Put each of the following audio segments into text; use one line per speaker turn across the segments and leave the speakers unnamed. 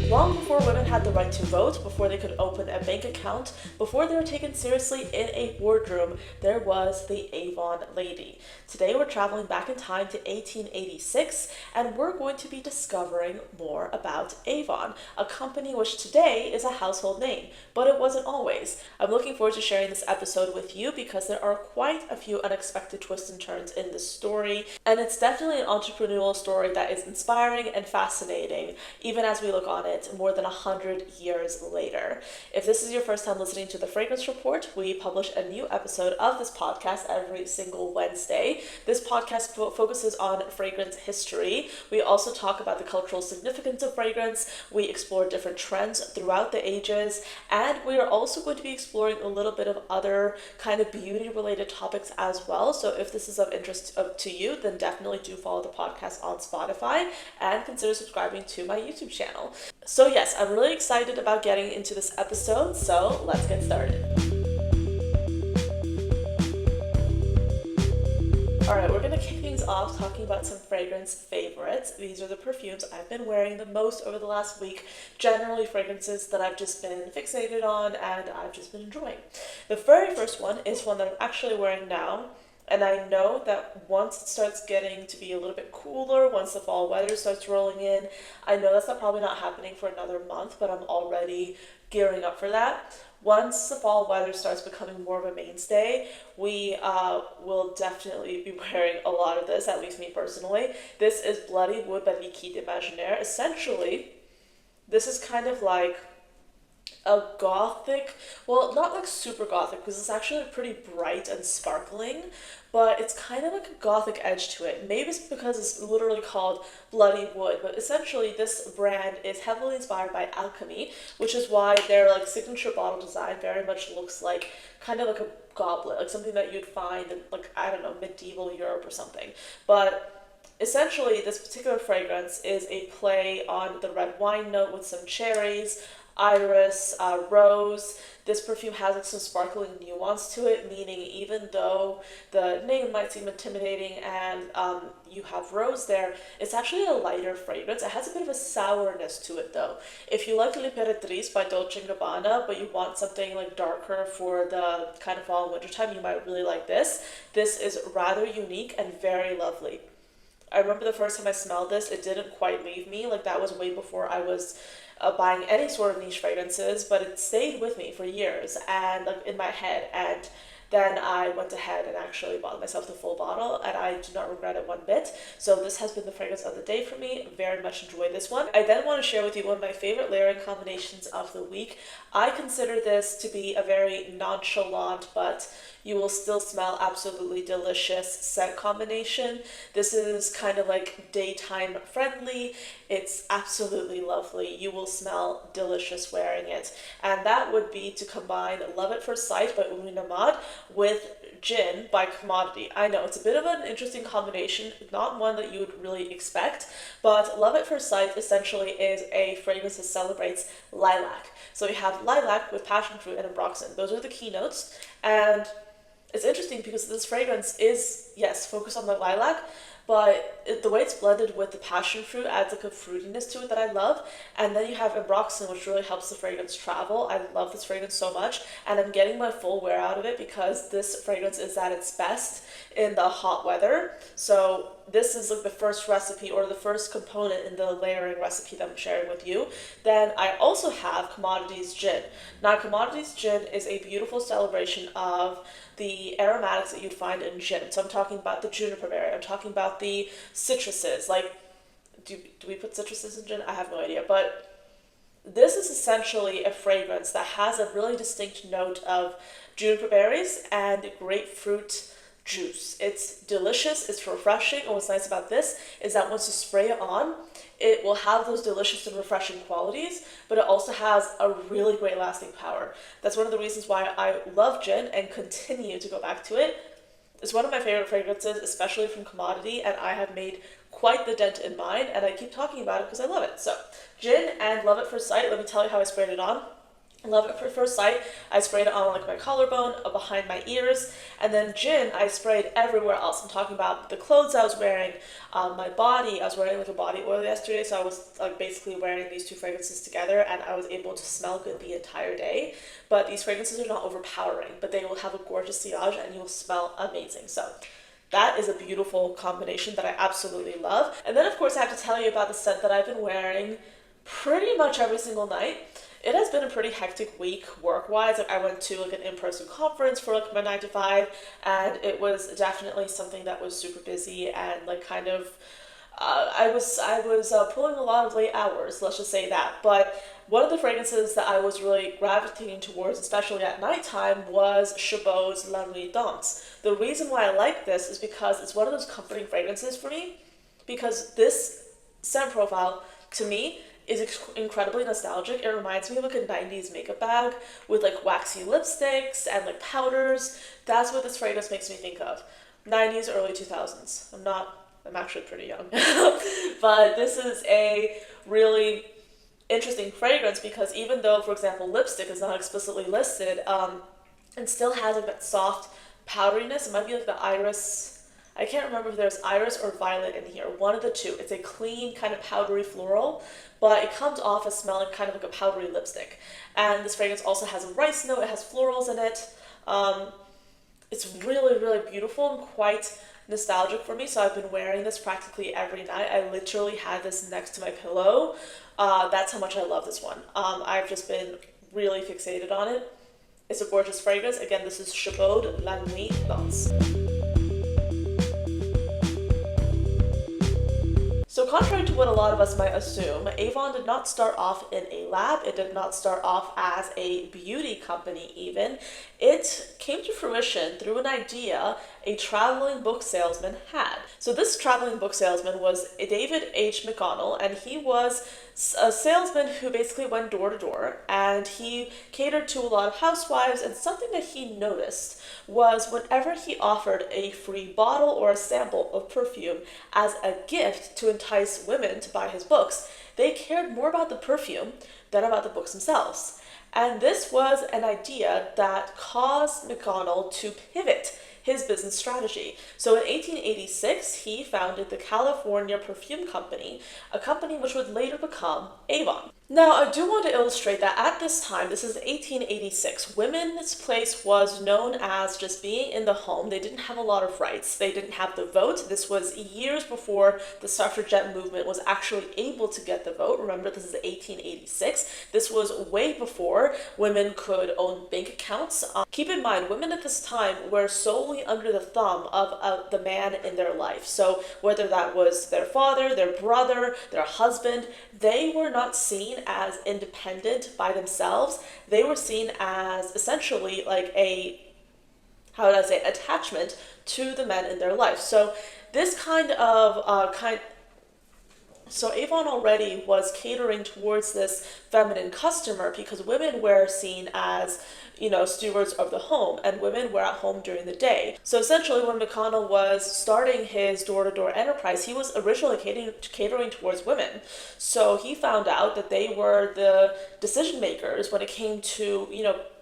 Long before women had the right to vote, before they could open a bank account, before they were taken seriously in a boardroom, there was the Avon lady. Today we're traveling back in time to 1886 and we're going to be discovering more about Avon, a company which today is a household name, but it wasn't always. I'm looking forward to sharing this episode with you because there are quite a few unexpected twists and turns in this story, and it's definitely an entrepreneurial story that is inspiring and fascinating, even as we look on it more than 100 years later. If this is your first time listening to the Fragrance Report, we publish a new episode of this podcast every single Wednesday. This podcast focuses on fragrance history. We also talk about the cultural significance of fragrance. We explore different trends throughout the ages, and we are also going to be exploring a little bit of other kind of beauty related topics as well. So if this is of interest to you, then definitely do follow the podcast on Spotify and consider subscribing to my YouTube channel. So yes, I'm really excited about getting into this episode, so let's get started. Alright, we're going to kick things off talking about some fragrance favorites. These are the perfumes I've been wearing the most over the last week. Generally fragrances that I've just been fixated on and I've just been enjoying. The very first one is one that I'm actually wearing now. And I know that once it starts getting to be a little bit cooler, once the fall weather starts rolling in, I know that's probably not happening for another month, but I'm already gearing up for that. Once the fall weather starts becoming more of a mainstay, we will definitely be wearing a lot of this, at least me personally. This is Bloody Wood by Liquide Imaginaire. Essentially, this is kind of like a gothic, well, not like super gothic because it's actually pretty bright and sparkling, but it's kind of like a gothic edge to it. Maybe it's because it's literally called Bloody Wood, but essentially this brand is heavily inspired by alchemy, which is why their like signature bottle design very much looks like kind of like a goblet, like something that you'd find in like, I don't know, medieval Europe or something. But essentially this particular fragrance is a play on the red wine note with some cherries, iris, rose. This perfume has like some sparkling nuance to it, meaning even though the name might seem intimidating and you have rose there, it's actually a lighter fragrance. It has a bit of a sourness to it though. If you like L'Imperatrice by Dolce & Gabbana, but you want something like darker for the kind of fall and winter time, you might really like this. This is rather unique and very lovely. I remember the first time I smelled this, it didn't quite leave me. Like that was way before I was buying any sort of niche fragrances, but it stayed with me for years and like in my head. And then I went ahead and actually bought myself the full bottle, and I do not regret it one bit. So this has been the fragrance of the day for me. Very much enjoy this one. I then want to share with you one of my favorite layering combinations of the week. I consider this to be a very nonchalant, but you will still smell absolutely delicious scent combination. This is kind of like daytime friendly. It's absolutely lovely. You will smell delicious wearing it. And that would be to combine Love at First Sight by Une Nuit Nomade with Gin by Commodity. I know it's a bit of an interesting combination, not one that you would really expect, but Love at First Sight essentially is a fragrance that celebrates lilac. So we have lilac with passion fruit and ambroxan. Those are the keynotes, and it's interesting because this fragrance is, yes, focused on the lilac, but the way it's blended with the passion fruit adds like a fruitiness to it that I love. And then you have ambroxan, which really helps the fragrance travel. I love this fragrance so much, and I'm getting my full wear out of it because this fragrance is at its best in the hot weather. So this is like the first recipe or the first component in the layering recipe that I'm sharing with you. Then I also have Commodities Gin. Now Commodities Gin is a beautiful celebration of the aromatics that you'd find in gin. So I'm talking about the juniper berry, I'm talking about the citruses. Like, do we put citruses in gin? I have no idea, but this is essentially a fragrance that has a really distinct note of juniper berries and grapefruit juice. It's delicious, it's refreshing, and what's nice about this is that once you spray it on, it will have those delicious and refreshing qualities, but it also has a really great lasting power. That's one of the reasons why I love gin and continue to go back to it. It's one of my favorite fragrances, especially from Commodity, and I have made quite the dent in mine, and I keep talking about it because I love it. So, gin and Love at First Sight, let me tell you how I sprayed it on. Love it for first sight. I sprayed it on like my collarbone, behind my ears, and then gin I sprayed everywhere else. I'm talking about the clothes I was wearing, my body. I was wearing like a body oil yesterday, so I was like basically wearing these two fragrances together, and I was able to smell good the entire day. But these fragrances are not overpowering, but they will have a gorgeous sillage and you will smell amazing. So that is a beautiful combination that I absolutely love. And then of course I have to tell you about the scent that I've been wearing pretty much every single night. It has been a pretty hectic week work-wise. Like I went to like an in-person conference for like my 9 to 5, and it was definitely something that was super busy and like kind of I was pulling a lot of late hours, let's just say that. But one of the fragrances that I was really gravitating towards, especially at nighttime, was Chabaud's La Nuit Nomade. The reason why I like this is because it's one of those comforting fragrances for me, because this scent profile, to me, is incredibly nostalgic. It reminds me of like a 90s makeup bag with like waxy lipsticks and like powders. That's what this fragrance makes me think of. 90s, early 2000s. I'm actually pretty young. But this is a really interesting fragrance because even though, for example, lipstick is not explicitly listed, it still has like that soft powderiness. It might be like the iris. I can't remember if there's iris or violet in here. One of the two. It's a clean kind of powdery floral, but it comes off as smelling kind of like a powdery lipstick. And this fragrance also has a rice note. It has florals in it. It's really, really beautiful and quite nostalgic for me. So I've been wearing this practically every night. I literally had this next to my pillow. That's how much I love this one. I've just been really fixated on it. It's a gorgeous fragrance. Again, this is Chabaud La Nuit Nomade. So contrary to what a lot of us might assume, Avon did not start off in a lab. It did not start off as a beauty company even. It came to fruition through an idea a traveling book salesman had. So this traveling book salesman was David H. McConnell, and he was a salesman who basically went door to door, and he catered to a lot of housewives, and something that he noticed was whenever he offered a free bottle or a sample of perfume as a gift to entice women to buy his books, they cared more about the perfume than about the books themselves. And this was an idea that caused McConnell to pivot his business strategy. So in 1886, he founded the California Perfume Company, a company which would later become Avon. Now, I do want to illustrate that at this time, this is 1886, women's place was known as just being in the home. They didn't have a lot of rights. They didn't have the vote. This was years before the suffragette movement was actually able to get the vote. Remember, this is 1886. This was way before women could own bank accounts. Keep in mind, women at this time were solely under the thumb of the man in their life. So whether that was their father, their brother, their husband, they were not seen as independent by themselves. They were seen as essentially like a, attachment to the men in their life. So this so Avon already was catering towards this feminine customer because women were seen as, stewards of the home, and women were at home during the day. So essentially when McConnell was starting his door-to-door enterprise, he was originally catering towards women. So he found out that they were the decision makers when it came to,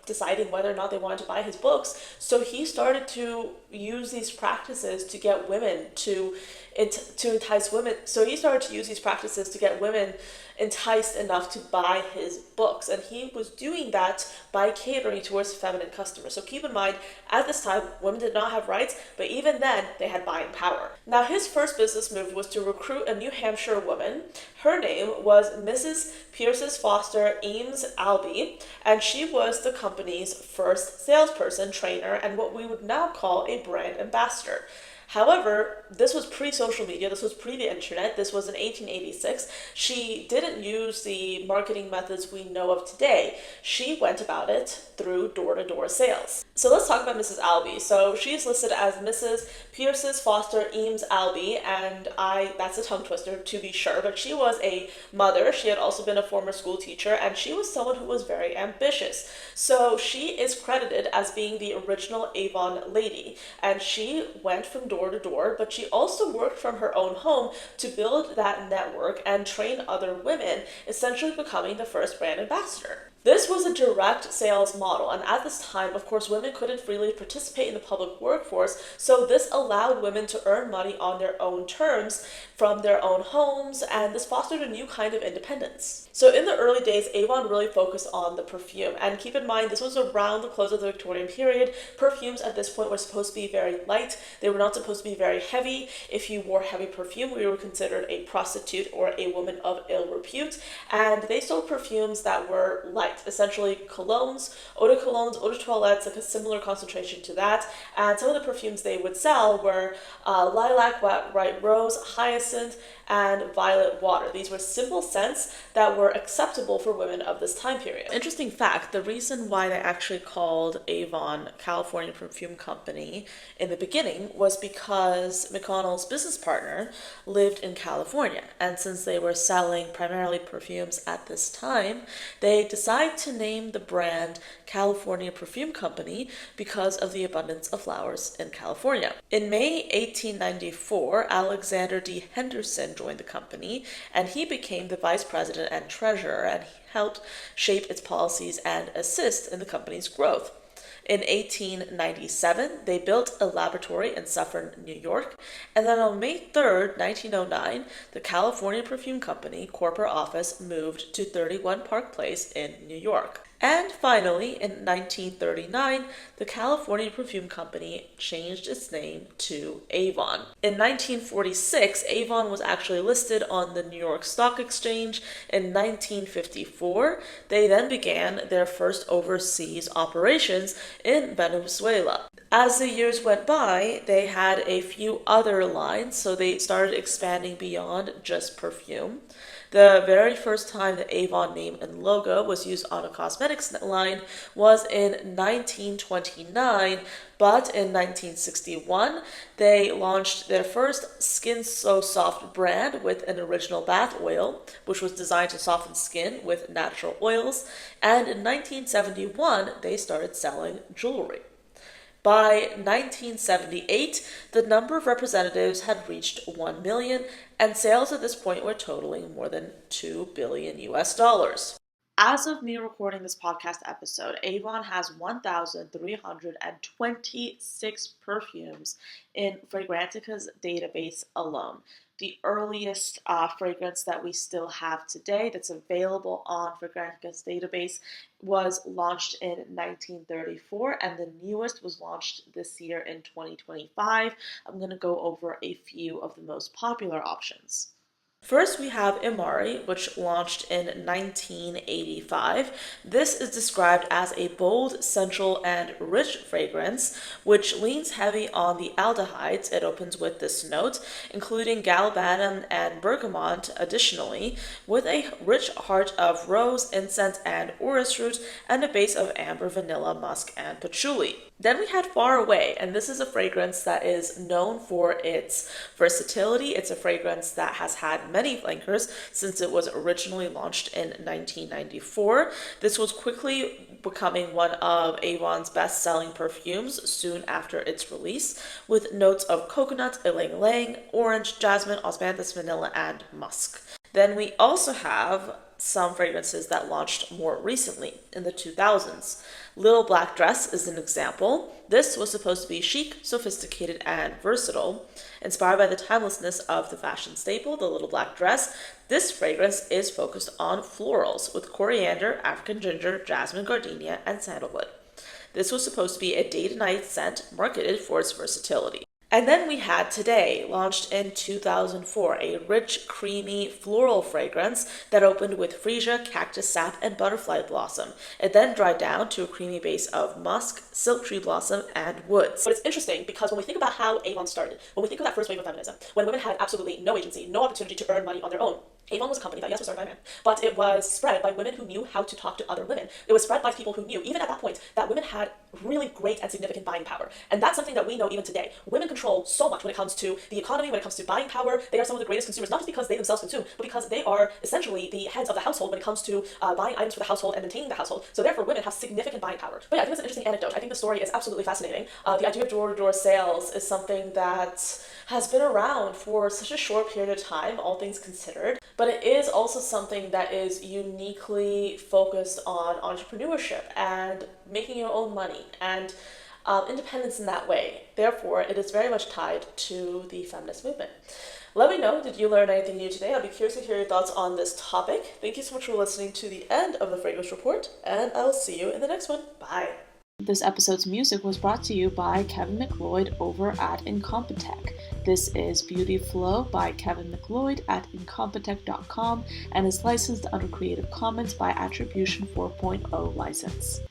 deciding whether or not they wanted to buy his books. So he started to use these practices to get women to entice women. So he started to use these practices to get women enticed enough to buy his books. And he was doing that by catering towards feminine customers. So keep in mind, at this time, women did not have rights, but even then, they had buying power. Now, his first business move was to recruit a New Hampshire woman. Her name was Mrs. Pierce's Foster Eames Albee, and she was the company's first salesperson, trainer, and what we would now call a brand ambassador. However, this was pre-social media, this was pre the internet, this was in 1886. She didn't use the marketing methods we know of today. She went about it through door-to-door sales. So let's talk about Mrs. Albee. So she's listed as Mrs. Pierce's Foster Eames Albee, and that's a tongue twister to be sure, but she was a mother. She had also been a former school teacher, and she was someone who was very ambitious. So she is credited as being the original Avon lady, and she went from door to door, but she also worked from her own home to build that network and train other women, essentially becoming the first brand ambassador. This was a direct sales model, and at this time, of course, women couldn't freely participate in the public workforce, so this allowed women to earn money on their own terms from their own homes, and this fostered a new kind of independence. So in the early days, Avon really focused on the perfume, and keep in mind, this was around the close of the Victorian period. Perfumes at this point were supposed to be very light. They were not supposed to be very heavy. If you wore heavy perfume, you were considered a prostitute or a woman of ill repute, and they sold perfumes that were light. Essentially colognes, eau de toilettes, like a similar concentration to that. And some of the perfumes they would sell were lilac, white rose, hyacinth, and violet water. These were simple scents that were acceptable for women of this time period. Interesting fact, the reason why they actually called Avon California Perfume Company in the beginning was because McConnell's business partner lived in California. And since they were selling primarily perfumes at this time, they decided to name the brand California Perfume Company because of the abundance of flowers in California. In May 1894, Alexander D. Henderson joined the company, and he became the vice president and treasurer, and he helped shape its policies and assist in the company's growth. In 1897, they built a laboratory in Suffern, New York, and then on May 3rd, 1909, the California Perfume Company corporate office moved to 31 Park Place in New York. And finally, in 1939, the California Perfume Company changed its name to Avon. In 1946, Avon was actually listed on the New York Stock Exchange. In 1954, they then began their first overseas operations in Venezuela. As the years went by, they had a few other lines, so they started expanding beyond just perfume. The very first time the Avon name and logo was used on a cosmetics line was in 1929, but in 1961, they launched their first Skin So Soft brand with an original bath oil, which was designed to soften skin with natural oils, and in 1971, they started selling jewelry. By 1978, the number of representatives had reached 1 million, and sales at this point were totaling more than $2 billion US. As of me recording this podcast episode, Avon has 1,326 perfumes in Fragrantica's database alone. The earliest fragrance that we still have today that's available on Fragrantica's database was launched in 1934, and the newest was launched this year in 2025. I'm going to go over a few of the most popular options. First, we have Imari, which launched in 1985. This is described as a bold, sensual, and rich fragrance, which leans heavy on the aldehydes. It opens with this note, including galbanum and bergamot additionally, with a rich heart of rose, incense, and orris root, and a base of amber, vanilla, musk, and patchouli. Then we had Far Away, and this is a fragrance that is known for its versatility. It's a fragrance that has had many flankers since it was originally launched in 1994. This was quickly becoming one of Avon's best-selling perfumes soon after its release, with notes of coconut, ylang ylang, orange, jasmine, osmanthus, vanilla, and musk. Then we also have some fragrances that launched more recently in the 2000s. Little Black Dress is an example. This was supposed to be chic, sophisticated, and versatile. Inspired by the timelessness of the fashion staple, the Little Black Dress, this fragrance is focused on florals with coriander, African ginger, jasmine, gardenia, and sandalwood. This was supposed to be a day-to-night scent marketed for its versatility. And then we had Today, launched in 2004, a rich, creamy floral fragrance that opened with freesia, cactus sap, and butterfly blossom. It then dried down to a creamy base of musk, silk tree blossom, and woods. But it's interesting because when we think about how Avon started, when we think of that first wave of feminism, when women had absolutely no agency, no opportunity to earn money on their own, Avon was a company that, yes, was started by men, but it was spread by women who knew how to talk to other women. It was spread by people who knew, even at that point, that women had really great and significant buying power. And that's something that we know even today. Women control so much when it comes to the economy, when it comes to buying power. They are some of the greatest consumers, not just because they themselves consume, but because they are essentially the heads of the household when it comes to buying items for the household and maintaining the household. So therefore, women have significant buying power. But yeah, I think it's an interesting anecdote. I think the story is absolutely fascinating. The idea of door-to-door sales is something that has been around for such a short period of time, all things considered. but it is also something that is uniquely focused on entrepreneurship and making your own money and independence in that way. Therefore, it is very much tied to the feminist movement. Let me know, did you learn anything new today? I'll be curious to hear your thoughts on this topic. Thank you so much for listening to the end of the Fragrance Report, and I'll see you in the next one. Bye. This episode's music was brought to you by Kevin McLeod over at Incompetech. This is Beauty Flow by Kevin McLeod at incompetech.com and is licensed under Creative Commons by Attribution 4.0 license.